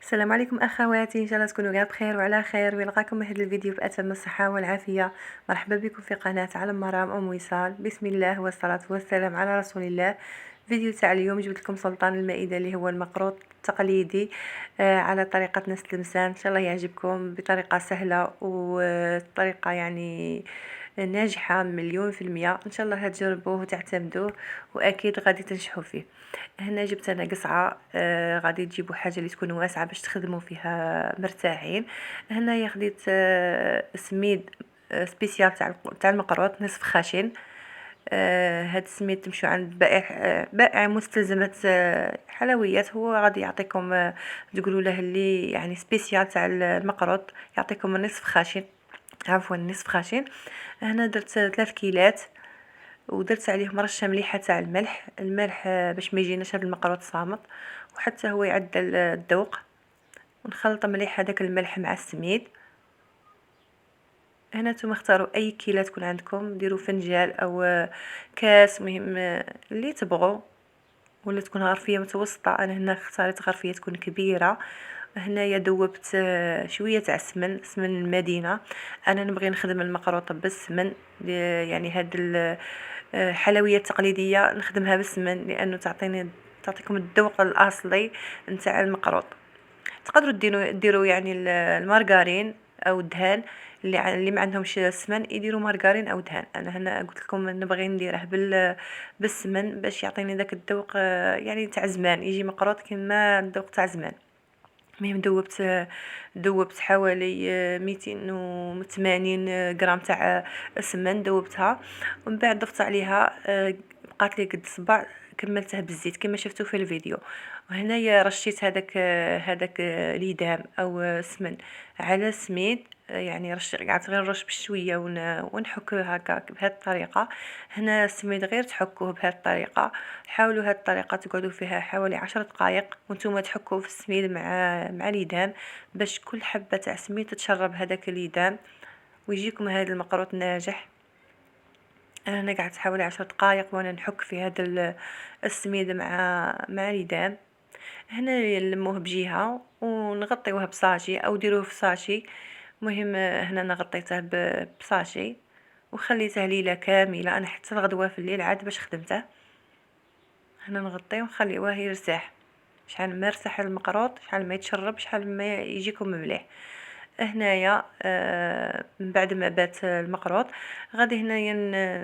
السلام عليكم اخواتي، ان شاء الله تكونوا كاع بخير وعلى خير ويلقاكم هذا الفيديو باتم الصحه والعافيه. مرحبا بكم في قناه علم مرام ام وصال. بسم الله والصلاه والسلام على رسول الله. فيديو تاع اليوم جبت لكم سلطان المائده اللي هو المقروط التقليدي على طريقه نسل المسان. ان شاء الله يعجبكم بطريقه سهله وطريقه يعني ناجحه مليون في المية. ان شاء الله تجربوه وتعتمدوه واكيد غادي تنجحوا فيه. هنا جبت انا قصعه، غادي تجيبوا حاجه اللي تكون واسعه باش تخدموا فيها مرتاحين. هنايا خديت سميد سبيسيال تاع المقروط نصف خشن. هاد السميد تمشوا عند بائع مستلزمات حلويات، هو غادي يعطيكم تقولوا له اللي يعني سبيسيال تاع المقروط، يعطيكم النصف خشن، عفوا نصف خشن. هنا درت 3 كيلات ودرت عليهم رشه مليحه تاع الملح باش ما يجيناش هذا المقروط صامت وحتى هو يعدل الذوق. ونخلط مليح هذاك الملح مع السميد. هنا نتوما اختاروا اي كيله تكون عندكم، ديروا فنجال او كاس، مهم اللي تبغوا، ولا تكون غرفيه متوسطه. انا هنا اختاريت غرفيه تكون كبيره. هنايا ذوبت شويه تاع سمن المدينه. انا نبغي نخدم المقروطه بالسمن، يعني هاد الحلويات التقليديه نخدمها بالسمن لانه تعطيكم الذوق الاصلي نتاع المقروط. تقدروا ديروا يعني المارغرين او الدهان، اللي ما عندهمش السمن يديروا مارغرين او دهان. انا هنا قلت لكم نبغي نديره بالسمن باش يعطيني داك الذوق، يعني تاع زمان، يجي مقروط كيما الذوق تاع زمان. المهم ذوبت حوالي 280 غرام تاع السمن، ذوبتها ومن بعد ضفت عليها بقات لي قد صبع، كملتها بالزيت كما شفتوا في الفيديو. وهنايا رشيت هذاك ليدام او سمن على سميد، يعني قعدت غير نرش بشويه ونحك هكا بهذه الطريقه. هنا السميد غير تحكوه بهذه الطريقه. حاولوا هذه الطريقه تقعدوا فيها حوالي 10 دقائق وانتم تحكوا في السميد مع ليدام باش كل حبه تاع سميد تتشرب هذاك ليدام ويجيكم هذا المقروط ناجح. انا قعدت حوالي 10 دقائق وانا نحك في هذا السميد مع ليدام. هنا نلموه بجهه ونغطيوه بصاشي او ديروه في صاشي. مهم هنا انا غطيته بصاشي وخليته ليله كامله، انا حتى الغدوه في الليل عاد باش خدمته. هنا نغطيه ونخليوه يرتاح، شحال ما يرتاح المقروط شحال ما يتشرب شحال ما يجيكم مليح. هنايا من بعد ما بات المقروط غادي هنايا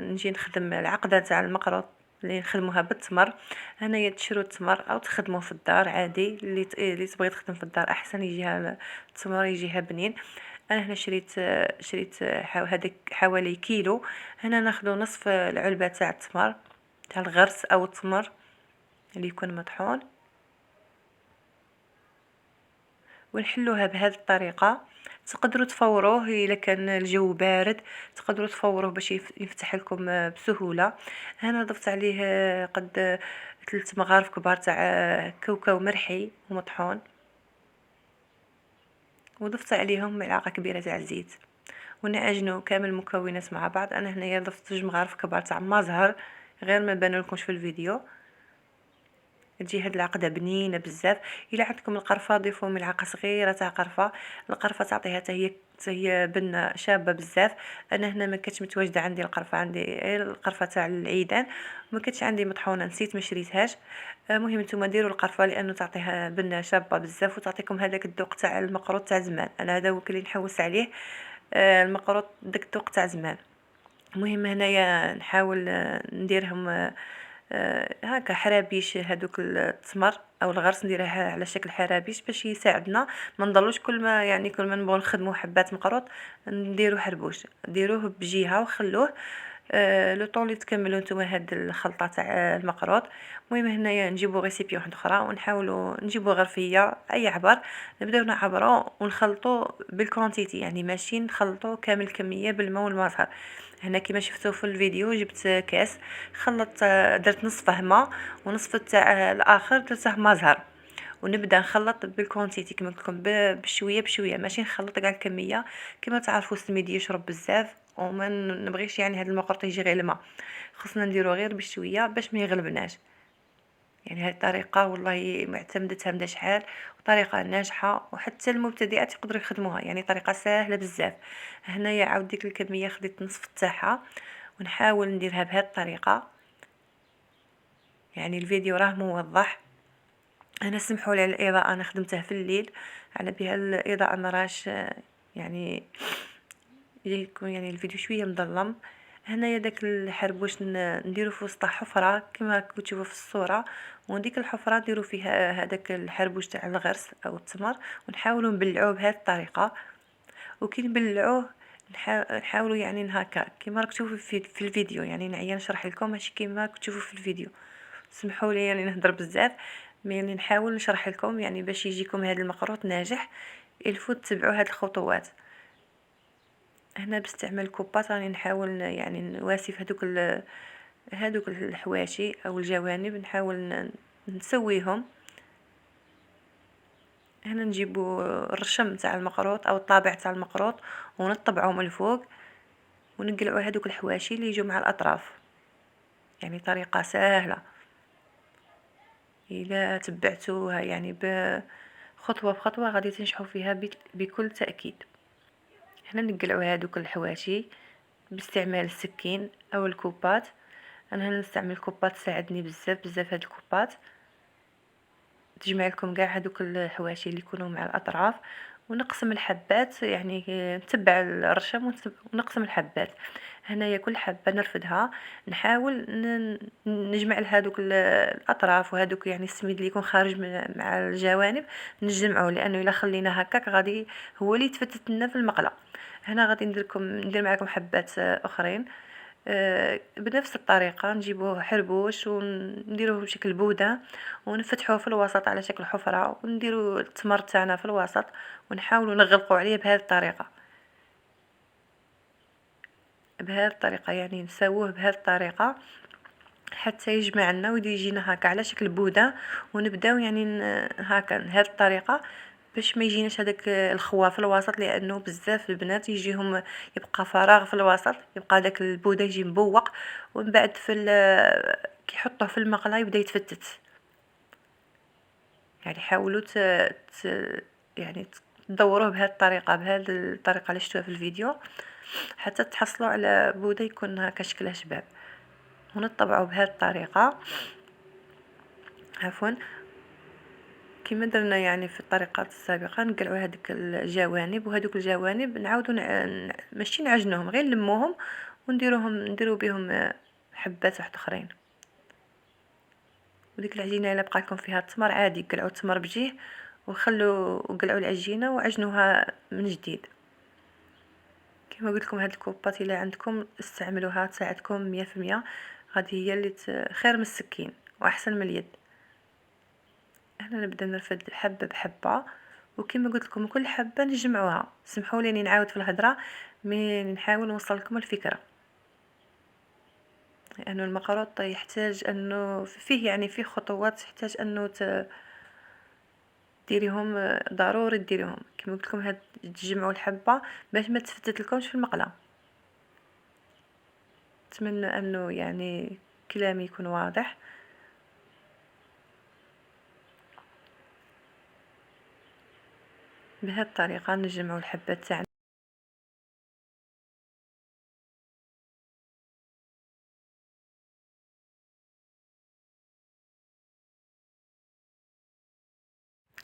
نجي نخدم العقده تاع المقروط اللي نخدموها بالتمر. هنايا تشرو التمر او تخدموه في الدار عادي، اللي تبغي تخدم في الدار احسن، يجيها التمر يجيها بنين. انا هنا شريت هذاك حوالي كيلو. هنا ناخذ نصف العلبه تاع التمر تاع الغرس او التمر اللي يكون مطحون ونحلوها بهذه الطريقه. تقدروا تفوروه الا كان الجو بارد، تقدروا تفوروه باش يفتح لكم بسهوله. هنا ضفت عليه قد 3 مغارف كبار تاع كاوكاو مرحي ومطحون، وضفت عليهم ملعقه كبيره تاع الزيت ونعجنوا كامل المكونات مع بعض. انا هنايا ضفت 2 مغارف كبار تاع مازهر غير ما بانولكمش في الفيديو. تجي هاد العقده بنينه بزاف. الا عندكم القرفه ضيفوا ملعقه صغيره تاع قرفه، القرفه تعطيها حتى هي بنه شابه بزاف. انا هنا ما كانتش متواجده عندي القرفه، عندي غير القرفه تاع العيدان، ما كانتش عندي مطحونه نسيت ما شريتهاش. مهم نتوما ديروا القرفه لانه تعطيها بنه شابه بزاف وتعطيكم هذاك الذوق تاع المقروط تاع زمان. انا هذا هو اللي نحوس عليه، المقروط داك الذوق تاع زمان. المهم هنايا نحاول نديرهم هكا حرابيش، هذوك التمر او الغرس نديرها على شكل حرابيش باش يساعدنا ما نضلوش كل ما نبغوا نخدموا حبات مقروط نديروا حربوش. ديروه بجهه وخلوه لو طون اللي تكملوا نتوما هاد الخلطه تاع المقروط. المهم هنايا نجيبوا ريسيبي واحده اخرى ونحاولوا نجيبوا غرفيه اي عبر، نبداو نعبروا ونخلطوا بالكونتيتي، يعني ماشي نخلطوا كامل الكميه بالماء والمازهر. هنا كما شفتوا في الفيديو جبت كاس خلطت، درت نصفه ماء ونصف تاع الاخر درته مازهر، ونبدا نخلط بالكونتيتي كما قلت لكم بشويه بشويه، ماشي نخلط كاع الكميه. كما تعرفوا السميد يشرب بزاف وما نبغيش يعني هذا المقرط يجي غير الماء، خصنا نديرو غير بشويه باش ما يغلبناش. يعني هذه الطريقة والله معتمدتها من شحال، وطريقة ناجحة وحتى المبتدئات يقدروا يخدموها، يعني طريقة سهلة بزاف. هنايا عاود ديك الكمية خديت نصف تاعها، ونحاول نديرها بهذه الطريقة. يعني الفيديو راه موضح. انا سمحوا لي على الاضاءه، انا خدمته في الليل على بها الاضاءه ما راش يعني يكون يعني الفيديو شويه مظلم. هنايا داك الحربوش نديرو في وسط حفره كما راكم تشوفوا في الصوره، وديك الحفره نديرو فيها هذاك الحربوش تاع الغرس او التمر، ونحاولوا نبلعوه بهذه الطريقه. وكي نبلعوه نحاولوا يعني هكا كما راكم تشوفوا في الفيديو، يعني نعيا نشرح لكم ماشي كما راكم تشوفوا في الفيديو. سمحوا لي يعني نهضر بزاف، يعني نحاول نشرح لكم يعني باش يجيكم هذا المقروط ناجح الفو تتبعوا هذه الخطوات. هنا باستعمال كوباط راني نحاول يعني نواسف هذوك الحواشي او الجوانب، نحاول نسويهم. هنا نجيبوا الرشم تاع المقروط او الطابع تاع المقروط ونطبعهم الفوق، ونقلعوا هذوك الحواشي اللي يجوا مع الاطراف. يعني طريقة سهلة إذا تبعتوها يعني خطوة بخطوة غادي تنجحوا فيها بكل تأكيد. هنا نقلعوا هذوك الحواشي باستعمال السكين او الكوبات. انا هنا نستعمل الكوبات، تساعدني بزاف بزاف هاد الكوبات، تجمع لكم كاع هذوك الحواشي اللي يكونوا مع الاطراف. ونقسم الحبات، يعني نتبع الرشم ونقسم الحبات. هنايا كل حبه نرفدها، نحاول نجمع لهذوك الاطراف وهذوك يعني السميد اللي يكون خارج مع الجوانب نجمعه، لانه الا خلينا هكاك غادي هو اللي يتفتت لنا في المقله. هنا غادي ندير معكم حبات اخرين بنفس الطريقه. نجيبوه حربوش ونديروه بشكل بوده، ونفتحوه في الوسط على شكل حفره، ونديروا التمر تاعنا في الوسط، ونحاولوا نغلقوا عليه بهذه الطريقه. يعني نسووه بهذه الطريقه حتى يجمع لنا ويجينا هكا على شكل بوده. ونبداو يعني هكا بهذه الطريقه باش ما يجيناش هذاك الخوا في الوسط، لانه بزاف البنات يجيهم يبقى فراغ في الوسط، يبقى داك البوده يجي مبوق، ومن بعد كي يحطوه في المقله يبدا يتفتت. يعني حاولوا ت... يعني تدوروه بهذه الطريقه، بهذه الطريقه اللي شفتوها في الفيديو، حتى تحصلوا على بوده يكون هكا شكله شباب. ونطبعوا بهذه الطريقه عفوا كما درنا يعني في الطريقات السابقه. نقلعوا هذيك الجوانب، وهذوك الجوانب نعاودوا ماشي نعجنوهم، غير نلموهم نديروا بهم حبات واحد اخرين. وديك العجينه الا بقى لكم فيها التمر عادي قلعوا التمر بجيه وقلعوا العجينه وعجنوها من جديد. كما قلت لكم هاد الكوبات الا عندكم استعملوها، تساعدكم 100%. غادي هي اللي خير من السكين واحسن من اليد. هنا نبدا نرفد حبه بحبه، وكما قلت لكم كل حبه نجمعوها. سمحوا لي نعاود في الهضره، مي نحاول نوصل لكم الفكره، لانه المقروط يحتاج انه فيه يعني فيه خطوات يحتاج انه ديريهم ضروري ديريهم. كما قلت لكم هاد تجمعوا الحبه باش ما تفتت لكمش في المقله. اتمنى انه يعني كلامي يكون واضح. بهذه الطريقه نجمعوا الحبات تاعنا.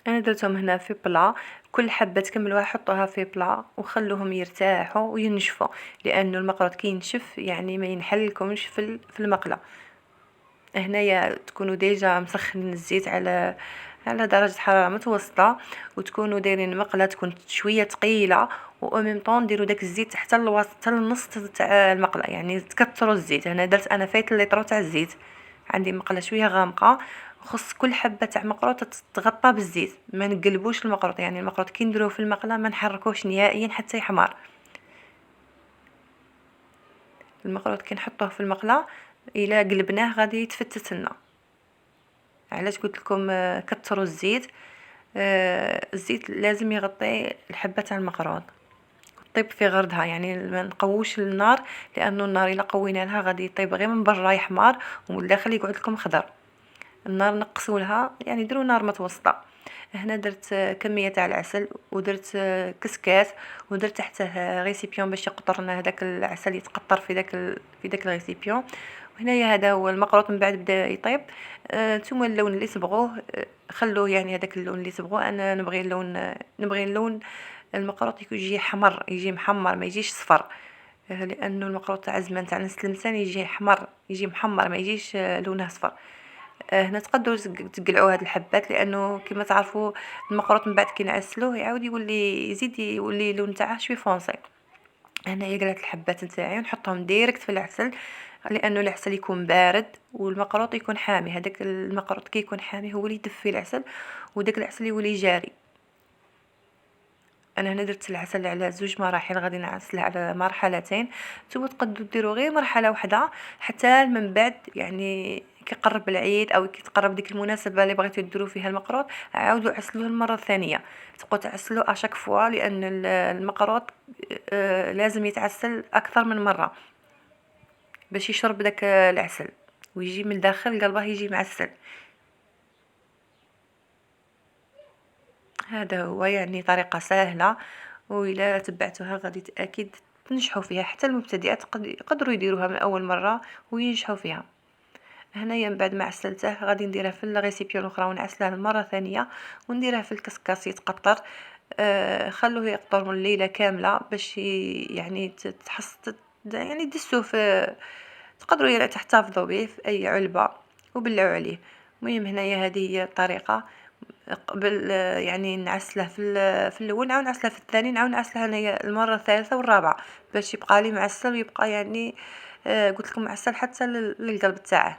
انا درتهم هنا في بلا، كل حبه تكملوها حطوها في بلا وخلوهم يرتاحوا وينشفوا، لانه المقروط كي ينشف يعني ما ينحلكمش في المقله. هنايا تكونوا ديجا مسخنين الزيت على درجه حراره متوسطه، وتكونوا دايرين مقله تكون شويه ثقيله، و ميم طون ديروا داك الزيت حتى الوسط حتى النص تاع المقله، يعني تكثروا الزيت. هنا درت انا فايت الليطرو تاع الزيت، عندي مقله شويه غامقه. خص كل حبه تاع مقروط تتغطى بالزيت، ما نقلبوش المقروط. يعني المقروط كي نديروه في المقله ما نحركوش نهائيا حتى يحمر. المقروط كي نحطوه في المقله الا قلبناه غادي يتفتت لنا. علاش قلت لكم كثروا الزيت. الزيت لازم يغطي الحبه تاع المقروط، طيب في غردها، يعني ما نقووش النار، لانه النار الا قوينا لها غادي يطيب غير من برا يحمر ومن الداخل يقعد لكم خضر. النار نقصوا لها، يعني ديروا نار متوسطه. هنا درت كميه تاع العسل، ودرت كسكاس، ودرت تحته ريسيبيون باش يقطر لنا هذاك العسل، يتقطر في داك الريسيبيون. وهنايا هذا هو المقروط من بعد بدا يطيب. نتوما اللون اللي تبغوه خلوه، يعني هذاك اللون اللي تبغوه. انا نبغي اللون المقروط يجي حمر، يجي محمر، ما يجيش صفر. لانه المقروط تاع زمان تاع نسلمسان يجي حمر، يجي محمر، ما يجيش لونه صفر. هنا تقدروا تقلعوا هاد الحبات، لانه كما تعرفوا المقروط من بعد كي نعسلوه يعاود يولي اللون تاعه شوي فونسي. هنايا قلعت الحبات نتاعي ونحطهم ديريكت في العسل، لانه العسل يكون بارد والمقروط يكون حامي. هذاك المقروط كي يكون حامي هو اللي يدفي العسل، وداك العسل يولي جاري. انا هنا درت العسل على 2 مراحل، غادي نعسله على مرحلتين. نتوما تقدروا ديروا غير مرحله واحده حتى من بعد، يعني كي قرب العيد او كي تقرب ديك المناسبه اللي بغيتو ديروا فيها المقروط، عاودوا عسلوه المره الثانيه. تبقوا تعسلوا اشاك فوا، لان المقروط لازم يتعسل اكثر من مره باش يشرب داك العسل ويجي من الداخل قلبه يجي معسل. هذا هو، يعني طريقة سهلة، وإلا تبعتوها غادي أكيد تنجحوا فيها. حتى المبتدئات يقدروا يديروها من أول مرة وينجحوا فيها. هنايا من بعد ما عسلته غادي نديرها في الريسيبيون الاخرى ونعسلها المره ثانيه، ونديرها في الكسكاس يتقطر. خلوه يقطر الليله كامله باش يعني يعني دسوه في، تقدروا يعني تحتفظوا به في اي علبه وبلعوا عليه. المهم هنايا هذه هي الطريقه. قبل يعني نعسله في الاول، نعاود نعسله في الثاني، نعاود نعسله هنايا المره الثالثه والرابعه باش يبقى لي معسل ويبقى يعني قلت لكم معسل حتى للقلب تاعه.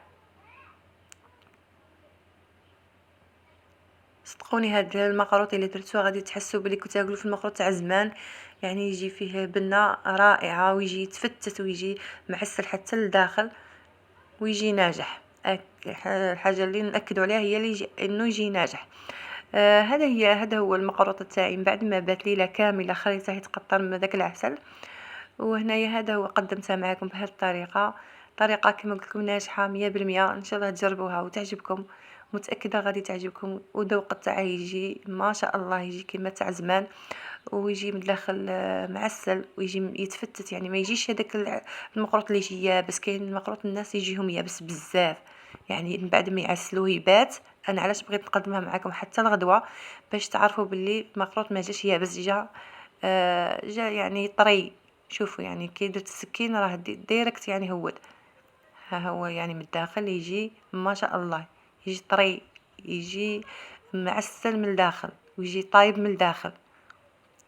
صدقوني هاد المقروط اللي درتوه غادي تحسوا بلي كنتو تاكلوا في المقروط تاع زمان، يعني يجي فيه بنه رائعه ويجي يتفتت ويجي معسل حتى لداخل ويجي ناجح. الحاجه اللي ناكدوا عليها هي اللي انه يجي ناجح. هذا هو المقروط تاعي من بعد ما بات ليله كامله خليته يتقطر من داك العسل. وهنايا هذا هو قدمتها معكم بهذه الطريقه. طريقه كما قلت لكم ناجحه 100%. ان شاء الله تجربوها وتعجبكم، متاكده غادي تعجبكم. وذوق تاعها يجي ما شاء الله، يجي كما تاع زمان، ويجي من الداخل معسل ويجي يتفتت، يعني ما يجيش هذاك المقروط اللي يجي يابس. كاين المقروط الناس يجيهم يابس بزاف، يعني من بعد ما يعسلوه يبات. انا علاش بغيت نقدمها معكم حتى الغدوه باش تعرفوا باللي المقروط ما جاش يابس، جا يعني طري. شوفوا يعني كي درت السكين راه ديريكت يعني هو ها هو، يعني من الداخل يجي ما شاء الله، يجي طري، يجي معسل من الداخل ويجي طايب من الداخل.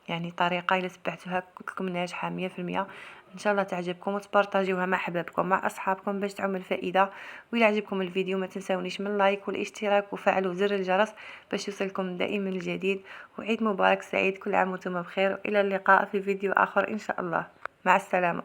يعني طريقة إلا تبعتوها قلت لكم ناجحة 100%. ان شاء الله تعجبكم وتبارطاجيوها مع احبابكم مع اصحابكم باش تعم الفائده. والى عجبكم الفيديو ما تنسونيش من لايك والاشتراك وفعلوا زر الجرس باش يوصلكم دائما الجديد. وعيد مبارك سعيد، كل عام وانتم بخير، والى اللقاء في فيديو اخر ان شاء الله. مع السلامه.